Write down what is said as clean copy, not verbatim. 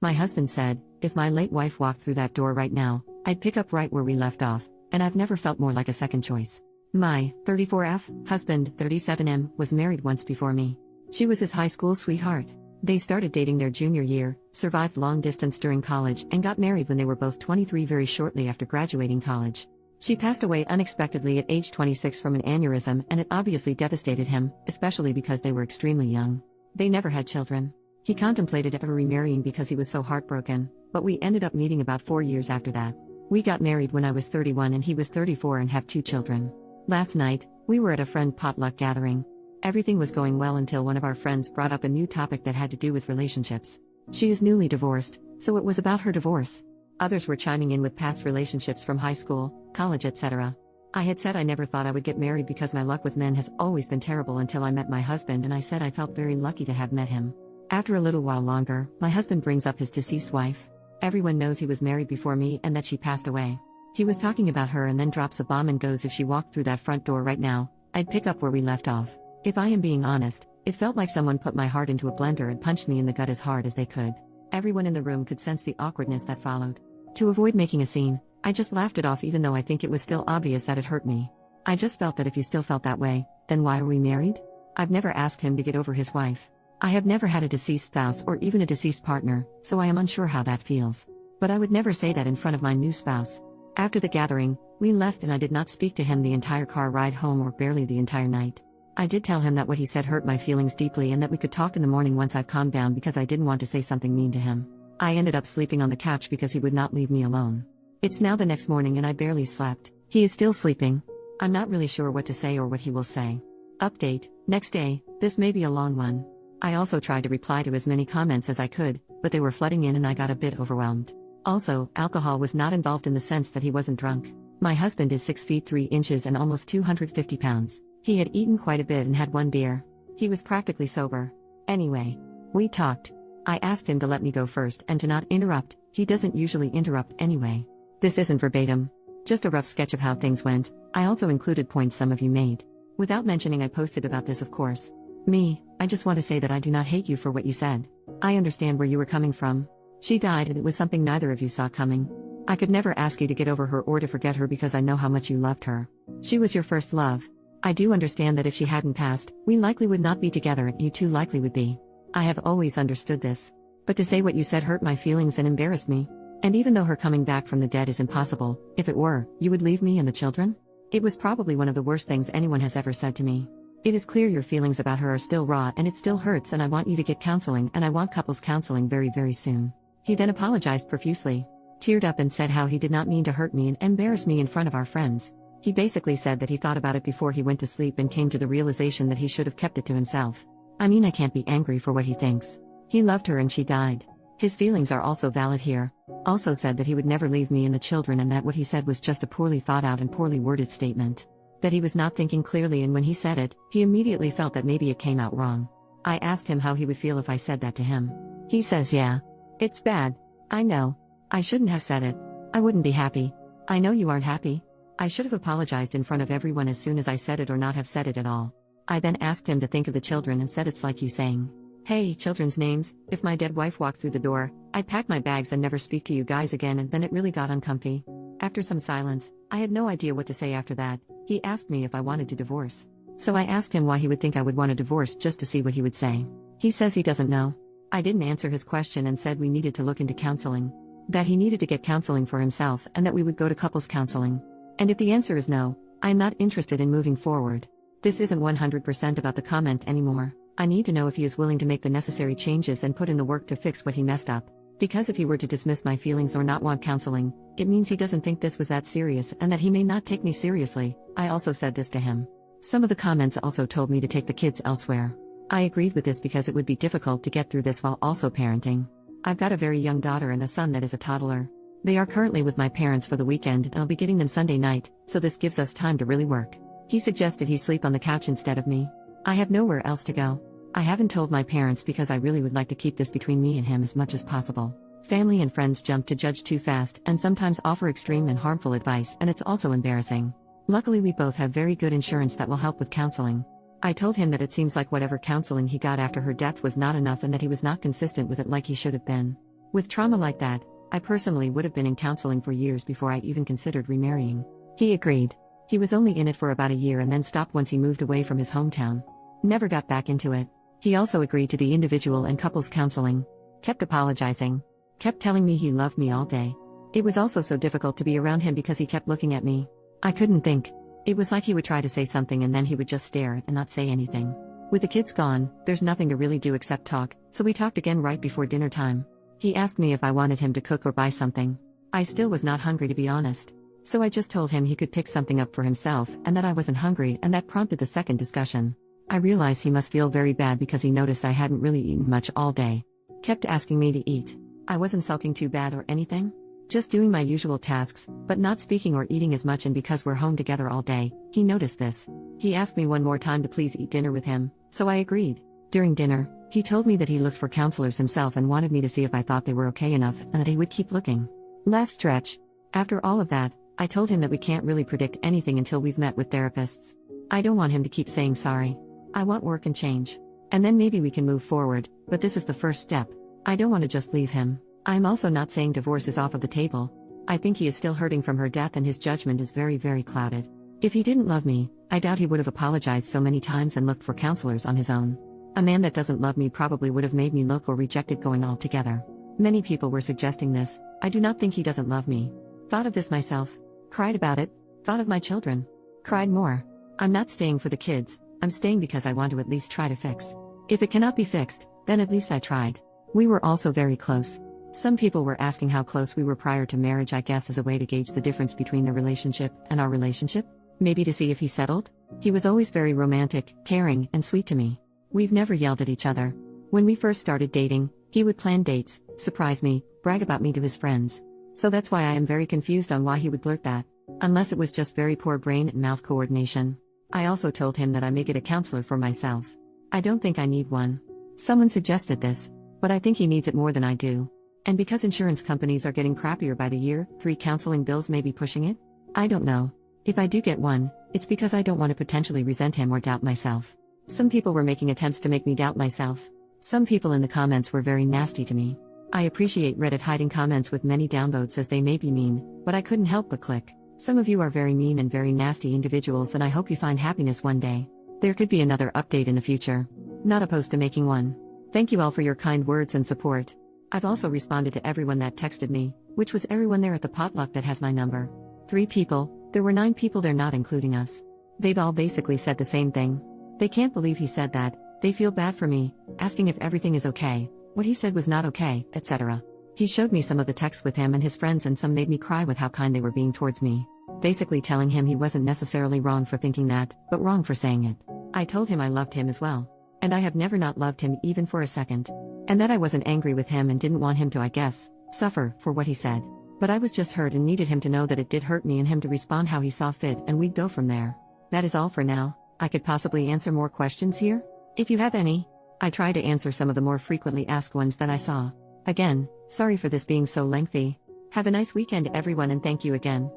My husband said, if my late wife walked through that door right now, I'd pick up right where we left off, and I've never felt more like a second choice. My 34F husband, 37M, was married once before me. She was his high school sweetheart. They started dating their junior year, survived long distance during college, and got married when they were both 23 very shortly after graduating college. She passed away unexpectedly at age 26 from an aneurysm, and it obviously devastated him, especially because they were extremely young. They never had children. He contemplated ever remarrying because he was so heartbroken, but we ended up meeting about 4 years after that. We got married when I was 31 and he was 34 and have 2 children. Last night, we were at a friend potluck gathering. Everything was going well until one of our friends brought up a new topic that had to do with relationships. She is newly divorced, so it was about her divorce. Others were chiming in with past relationships from high school, college, etc. I had said I never thought I would get married because my luck with men has always been terrible until I met my husband, and I said I felt very lucky to have met him. After a little while longer, my husband brings up his deceased wife. Everyone knows he was married before me and that she passed away. He was talking about her and then drops a bomb and goes, if she walked through that front door right now, I'd pick up where we left off. If I am being honest, it felt like someone put my heart into a blender and punched me in the gut as hard as they could. Everyone in the room could sense the awkwardness that followed. To avoid making a scene, I just laughed it off, even though I think it was still obvious that it hurt me. I just felt that if you still felt that way, then why are we married? I've never asked him to get over his wife. I have never had a deceased spouse or even a deceased partner, so I am unsure how that feels. But I would never say that in front of my new spouse. After the gathering, we left and I did not speak to him the entire car ride home or barely the entire night. I did tell him that what he said hurt my feelings deeply and that we could talk in the morning once I've calmed down, because I didn't want to say something mean to him. I ended up sleeping on the couch because he would not leave me alone. It's now the next morning and I barely slept. He is still sleeping. I'm not really sure what to say or what he will say. Update, next day. This may be a long one. I also tried to reply to as many comments as I could, but they were flooding in and I got a bit overwhelmed. Also, alcohol was not involved in the sense that he wasn't drunk. My husband is 6 feet 3 inches and almost 250 pounds. He had eaten quite a bit and had 1 beer. He was practically sober. Anyway, we talked. I asked him to let me go first and to not interrupt. He doesn't usually interrupt anyway. This isn't verbatim. Just a rough sketch of how things went. I also included points some of you made. Without mentioning I posted about this, of course. I just want to say that I do not hate you for what you said. I understand where you were coming from. She died and it was something neither of you saw coming. I could never ask you to get over her or to forget her because I know how much you loved her. She was your first love. I do understand that if she hadn't passed, we likely would not be together and you two likely would be. I have always understood this. But to say what you said hurt my feelings and embarrassed me. And even though her coming back from the dead is impossible, if it were, you would leave me and the children? It was probably one of the worst things anyone has ever said to me. It is clear your feelings about her are still raw and it still hurts, and I want you to get counseling, and I want couples counseling very, very soon. He then apologized profusely, teared up and said how he did not mean to hurt me and embarrass me in front of our friends. He basically said that he thought about it before he went to sleep and came to the realization that he should have kept it to himself. I can't be angry for what he thinks. He loved her and she died. His feelings are also valid here. Also said that he would never leave me and the children, and that what he said was just a poorly thought out and poorly worded statement. That he was not thinking clearly, and when he said it, he immediately felt that maybe it came out wrong. I asked him how he would feel if I said that to him. He says, yeah. It's bad. I know. I shouldn't have said it. I wouldn't be happy. I know you aren't happy. I should have apologized in front of everyone as soon as I said it, or not have said it at all. I then asked him to think of the children and said it's like you saying, hey, children's names, if my dead wife walked through the door, I'd pack my bags and never speak to you guys again, and then it really got uncomfy. After some silence, I had no idea what to say after that. He asked me if I wanted to divorce. So I asked him why he would think I would want a divorce, just to see what he would say. He says he doesn't know. I didn't answer his question and said we needed to look into counseling. That he needed to get counseling for himself and that we would go to couples counseling. And if the answer is no, I am not interested in moving forward. This isn't 100% about the comment anymore. I need to know if he is willing to make the necessary changes and put in the work to fix what he messed up. Because if he were to dismiss my feelings or not want counseling, it means he doesn't think this was that serious and that he may not take me seriously. I also said this to him. Some of the comments also told me to take the kids elsewhere. I agreed with this because it would be difficult to get through this while also parenting. I've got a very young daughter and a son that is a toddler. They are currently with my parents for the weekend and I'll be getting them Sunday night, so this gives us time to really work. He suggested he sleep on the couch instead of me. I have nowhere else to go. I haven't told my parents because I really would like to keep this between me and him as much as possible. Family and friends jump to judge too fast and sometimes offer extreme and harmful advice, and it's also embarrassing. Luckily we both have very good insurance that will help with counseling. I told him that it seems like whatever counseling he got after her death was not enough and that he was not consistent with it like he should have been. With trauma like that, I personally would have been in counseling for years before I even considered remarrying. He agreed. He was only in it for about a year and then stopped once he moved away from his hometown. Never got back into it. He also agreed to the individual and couples counseling. Kept apologizing. Kept telling me he loved me all day. It was also so difficult to be around him because he kept looking at me. I couldn't think. It was like he would try to say something and then he would just stare and not say anything. With the kids gone, there's nothing to really do except talk, so we talked again right before dinner time. He asked me if I wanted him to cook or buy something. I still was not hungry, to be honest. So I just told him he could pick something up for himself and that I wasn't hungry, and that prompted the second discussion. I realized he must feel very bad because he noticed I hadn't really eaten much all day. Kept asking me to eat. I wasn't sulking too bad or anything. Just doing my usual tasks, but not speaking or eating as much, and because we're home together all day, he noticed this. He asked me one more time to please eat dinner with him, so I agreed. During dinner, he told me that he looked for counselors himself and wanted me to see if I thought they were okay enough and that he would keep looking. Last stretch. After all of that, I told him that we can't really predict anything until we've met with therapists. I don't want him to keep saying sorry. I want work and change. And then maybe we can move forward, but this is the first step. I don't want to just leave him. I'm also not saying divorce is off of the table. I think he is still hurting from her death and his judgment is very, very clouded. If he didn't love me, I doubt he would have apologized so many times and looked for counselors on his own. A man that doesn't love me probably would have made me look or rejected going altogether. Many people were suggesting this. I do not think he doesn't love me. Thought of this myself. Cried about it. Thought of my children. Cried more. I'm not staying for the kids. I'm staying because I want to at least try to fix. If it cannot be fixed, then at least I tried. We were also very close. Some people were asking how close we were prior to marriage, I guess as a way to gauge the difference between the relationship and our relationship. Maybe to see if he settled? He was always very romantic, caring, and sweet to me. We've never yelled at each other. When we first started dating, he would plan dates, surprise me, brag about me to his friends. So that's why I am very confused on why he would blurt that. Unless it was just very poor brain and mouth coordination. I also told him that I may get a counselor for myself. I don't think I need one. Someone suggested this, but I think he needs it more than I do. And because insurance companies are getting crappier by the year, 3 counseling bills may be pushing it? I don't know. If I do get one, it's because I don't want to potentially resent him or doubt myself. Some people were making attempts to make me doubt myself. Some people in the comments were very nasty to me. I appreciate Reddit hiding comments with many downvotes as they may be mean, but I couldn't help but click. Some of you are very mean and very nasty individuals, and I hope you find happiness one day. There could be another update in the future. Not opposed to making one. Thank you all for your kind words and support. I've also responded to everyone that texted me, which was everyone there at the potluck that has my number. 3 people, there were 9 people there not including us. They've all basically said the same thing. They can't believe he said that, they feel bad for me, asking if everything is okay, what he said was not okay, etc. He showed me some of the texts with him and his friends, and some made me cry with how kind they were being towards me. Basically telling him he wasn't necessarily wrong for thinking that, but wrong for saying it. I told him I loved him as well. And I have never not loved him even for a second. And that I wasn't angry with him and didn't want him to, I guess, suffer for what he said. But I was just hurt and needed him to know that it did hurt me and him to respond how he saw fit, and we'd go from there. That is all for now. I could possibly answer more questions here? If you have any. I try to answer some of the more frequently asked ones that I saw. Again, sorry for this being so lengthy. Have a nice weekend everyone, and thank you again.